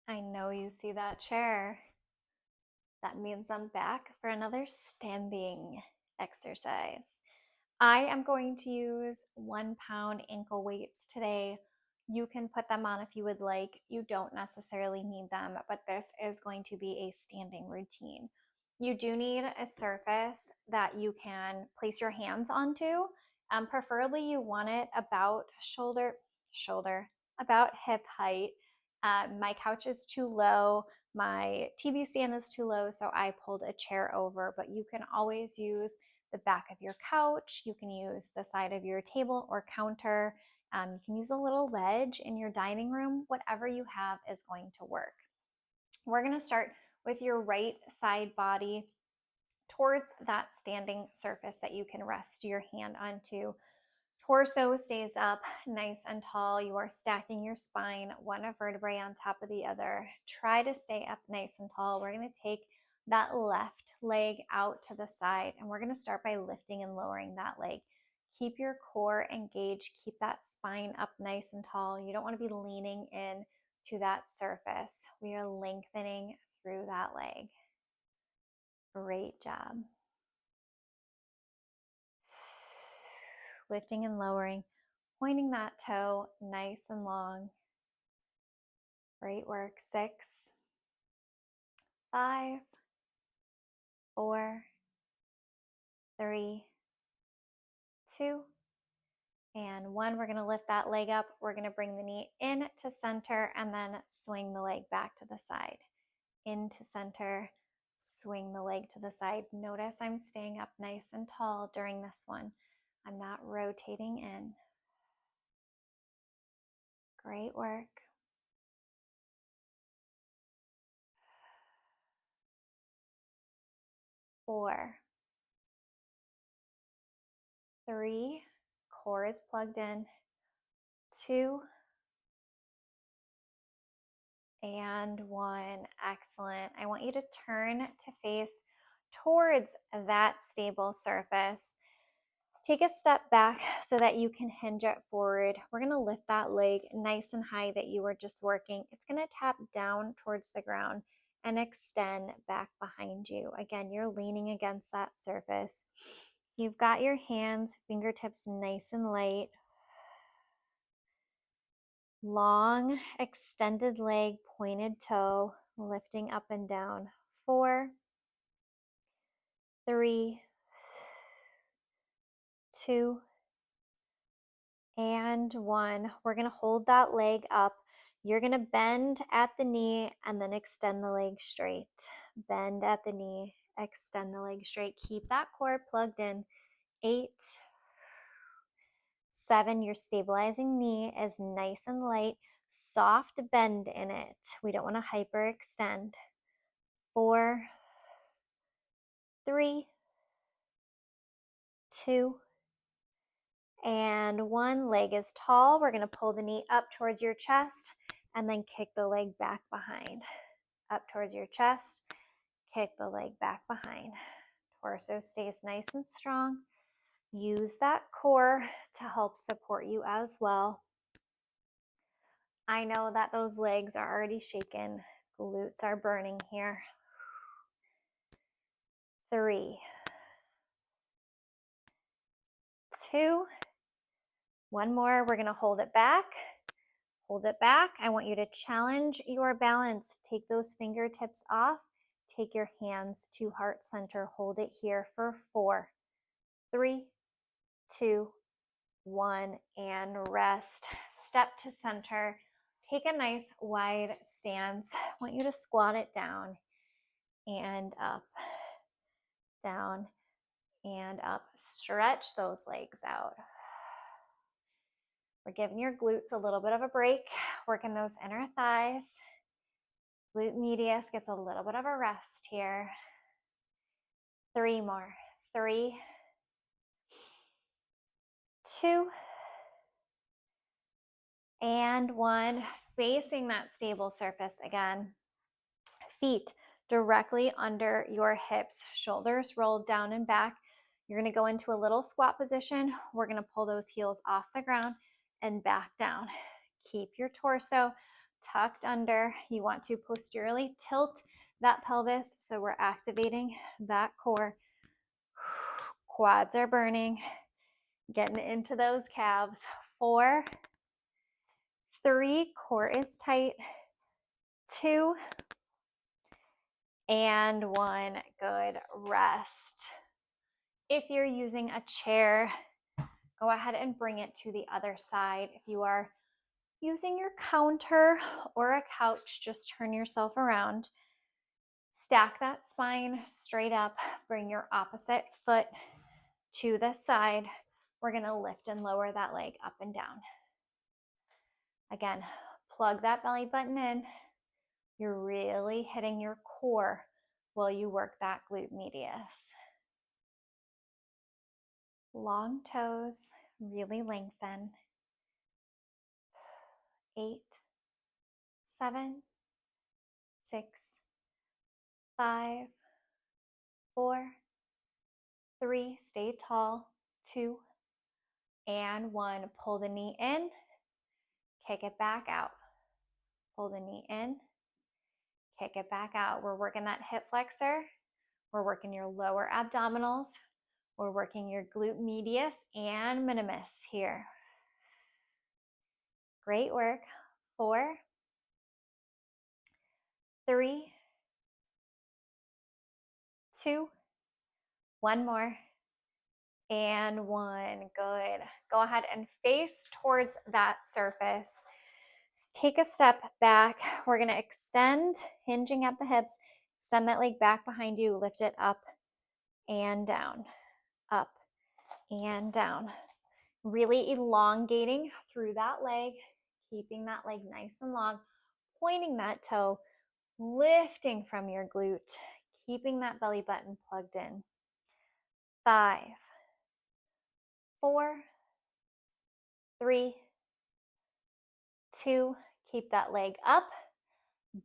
I know you see that chair. That means I'm back for another standing exercise. I am going to use 1 pound ankle weights today. You can put them on if you would like. You don't necessarily need them, but this is going to be a standing routine. You do need a surface that you can place your hands onto. Preferably you want it about about hip height. My couch is too low. My TV stand is too low, so I pulled a chair over, but you can always use the back of your couch. You can use the side of your table or counter. You can use a little ledge in your dining room. Whatever you have is going to work. We're going to start with your right side body towards that standing surface that you can rest your hand onto. Torso stays up nice and tall. You are stacking your spine, one vertebrae on top of the other. Try to stay up nice and tall. We're going to take that left leg out to the side, and we're going to start by lifting and lowering that leg. Keep your core engaged. Keep that spine up nice and tall. You don't want to be leaning in to that surface. We are lengthening through that leg. Great job. Lifting and lowering, pointing that toe nice and long. Great work. 6, 5, 4, 3, 2, and 1. We're going to lift that leg up. We're going to bring the knee in to center and then swing the leg back to the side. Into center, swing the leg to the side. Notice I'm staying up nice and tall during this one. I'm not rotating in. Great work. 4, 3, core is plugged in. 2, and 1. Excellent. I want you to turn to face towards that stable surface. Take a step back so that you can hinge it forward. We're going to lift that leg nice and high that you were just working. It's going to tap down towards the ground and extend back behind you. Again, you're leaning against that surface. You've got your hands, fingertips nice and light. Long, extended leg, pointed toe, lifting up and down. 4, 3, 2, and 1. We're going to hold that leg up. You're going to bend at the knee and then extend the leg straight. Bend at the knee, extend the leg straight. Keep that core plugged in. 8, 7, your stabilizing knee is nice and light. Soft bend in it. We don't want to hyperextend. 4, 3, 2, and 1. Leg is tall. We're going to pull the knee up towards your chest and then kick the leg back behind. Up towards your chest, kick the leg back behind. Torso stays nice and strong. Use that core to help support you as well. I know that those legs are already shaken. Glutes are burning here. 3, 2, 1 more. We're going to hold it back. Hold it back. I want you to challenge your balance. Take those fingertips off. Take your hands to heart center. Hold it here for 4, 3, 2, 1, and rest. Step to center. Take a nice wide stance. I want you to squat it down and up, down and up. Stretch those legs out. We're giving your glutes a little bit of a break, working those inner thighs. Glute medius gets a little bit of a rest here. 3 more. 3, 2, and 1. Facing that stable surface again. Feet directly under your hips. Shoulders rolled down and back. You're going to go into a little squat position. We're going to pull those heels off the ground and back down. Keep your torso tucked under. You want to posteriorly tilt that pelvis, so we're activating that core. Quads are burning, getting into those calves. 4, 3, core is tight. 2, and 1. Good. Rest. If you're using a chair, go ahead and bring it to the other side. If you are using your counter or a couch, just turn yourself around. Stack that spine straight up. Bring your opposite foot to the side. We're going to lift and lower that leg up and down. Again, plug that belly button in. You're really hitting your core while you work that glute medius. Long toes, really lengthen. 8, 7, 6, 5, 4, 3, stay tall. 2, and 1. Pull the knee in, kick it back out. Pull the knee in, kick it back out. We're working that hip flexor. We're working your lower abdominals. We're working your glute medius and minimus here. Great work. 4, 3, 2, 1 more, and 1. Good. Go ahead and face towards that surface. Take a step back. We're going to extend, hinging at the hips. Extend that leg back behind you. Lift it up and down, up and down. Really elongating through that leg, keeping that leg nice and long, pointing that toe, lifting from your glute, keeping that belly button plugged in. 5, 4, 3, 2, keep that leg up,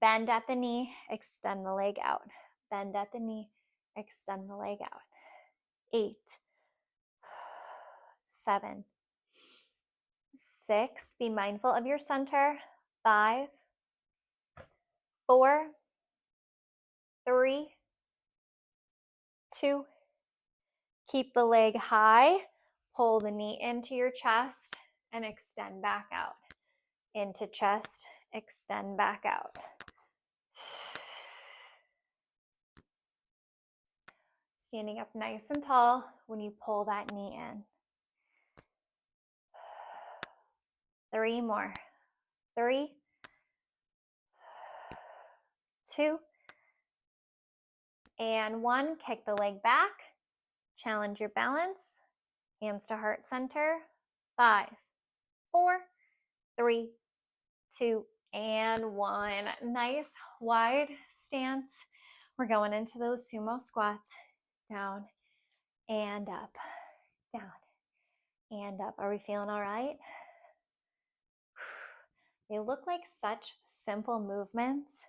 bend at the knee, extend the leg out. Bend at the knee, extend the leg out. 8, 7, 6, be mindful of your center. 5, 4, 3, 2, keep the leg high, pull the knee into your chest and extend back out. Into chest, extend back out. Standing up nice and tall when you pull that knee in. 3 more. 3, 2, and 1. Kick the leg back. Challenge your balance. Hands to heart center. 5, 4, 3, 2, and 1. Nice wide stance. We're going into those sumo squats. Down and up, down and up. Are we feeling all right? They look like such simple movements,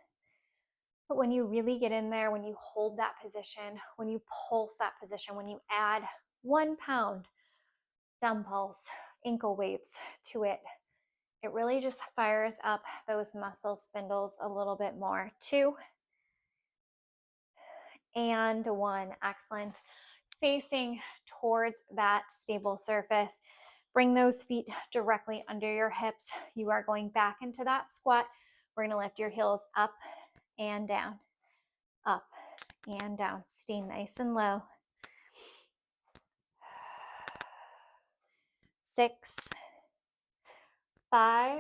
but when you really get in there, when you hold that position, when you pulse that position, when you add 1 pound dumbbells, ankle weights to it, it really just fires up those muscle spindles a little bit more. 2 and 1. Excellent. Facing towards that stable surface. Bring those feet directly under your hips. You are going back into that squat. We're going to lift your heels up and down, up and down. Stay nice and low. 6, 5,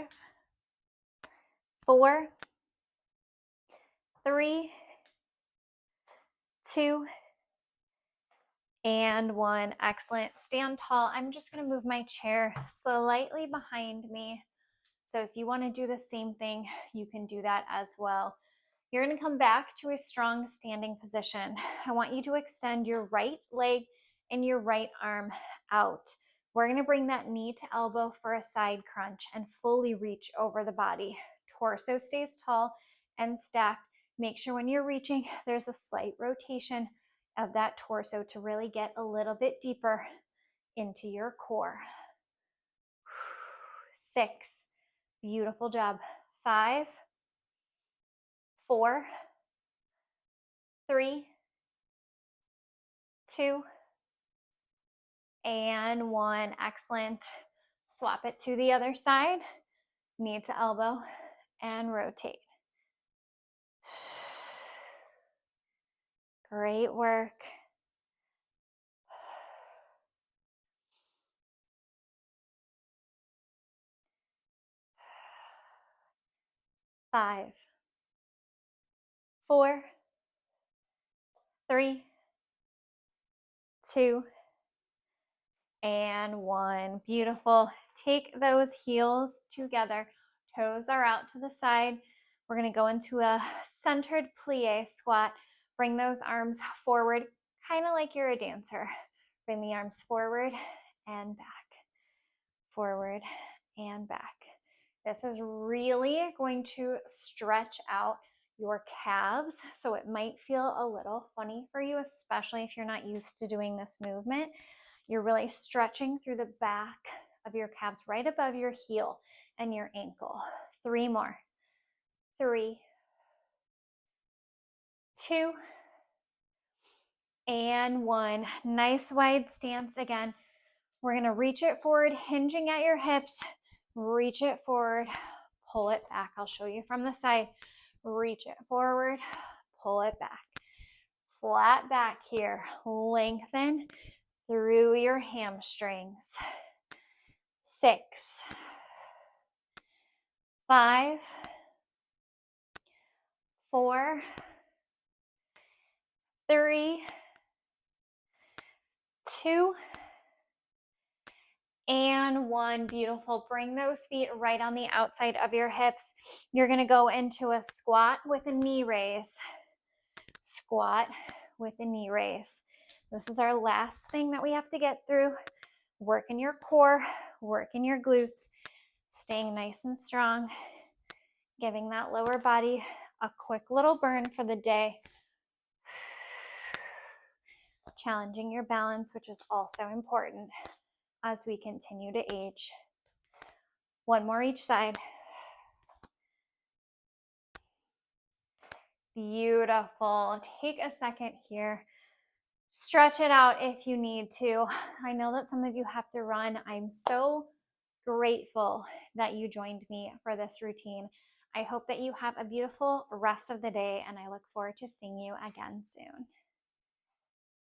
4, 3, 2, and 1. Excellent. Stand tall. I'm just going to move my chair slightly behind me. So if you want to do the same thing, you can do that as well. You're going to come back to a strong standing position. I want you to extend your right leg and your right arm out. We're going to bring that knee to elbow for a side crunch and fully reach over the body. Torso stays tall and stacked. Make sure when you're reaching, there's a slight rotation of that torso to really get a little bit deeper into your core. 6, beautiful job. 5, 4, 3, 2, and 1. Excellent. Swap it to the other side, knee to elbow, and rotate. Great work. 5, 4, 3, 2, and 1. Beautiful. Take those heels together. Toes are out to the side. We're going to go into a centered plie squat. Bring those arms forward, kind of like you're a dancer. Bring the arms forward and back, forward and back. This is really going to stretch out your calves, so it might feel a little funny for you, especially if you're not used to doing this movement. You're really stretching through the back of your calves right above your heel and your ankle. 3 more. 3, 2, and 1. Nice wide stance again. We're going to reach it forward, hinging at your hips. Reach it forward, pull it back. I'll show you from the side. Reach it forward, pull it back. Flat back here. Lengthen through your hamstrings. 6, 5, 4, 3, 2, and 1. Beautiful. Bring those feet right on the outside of your hips. You're going to go into a squat with a knee raise. Squat with a knee raise. This is our last thing that we have to get through. Work in your core, work in your glutes, staying nice and strong, giving that lower body a quick little burn for the day. Challenging your balance, which is also important as we continue to age. 1 more each side. Beautiful. Take a second here. Stretch it out if you need to. I know that some of you have to run. I'm so grateful that you joined me for this routine. I hope that you have a beautiful rest of the day, and I look forward to seeing you again soon.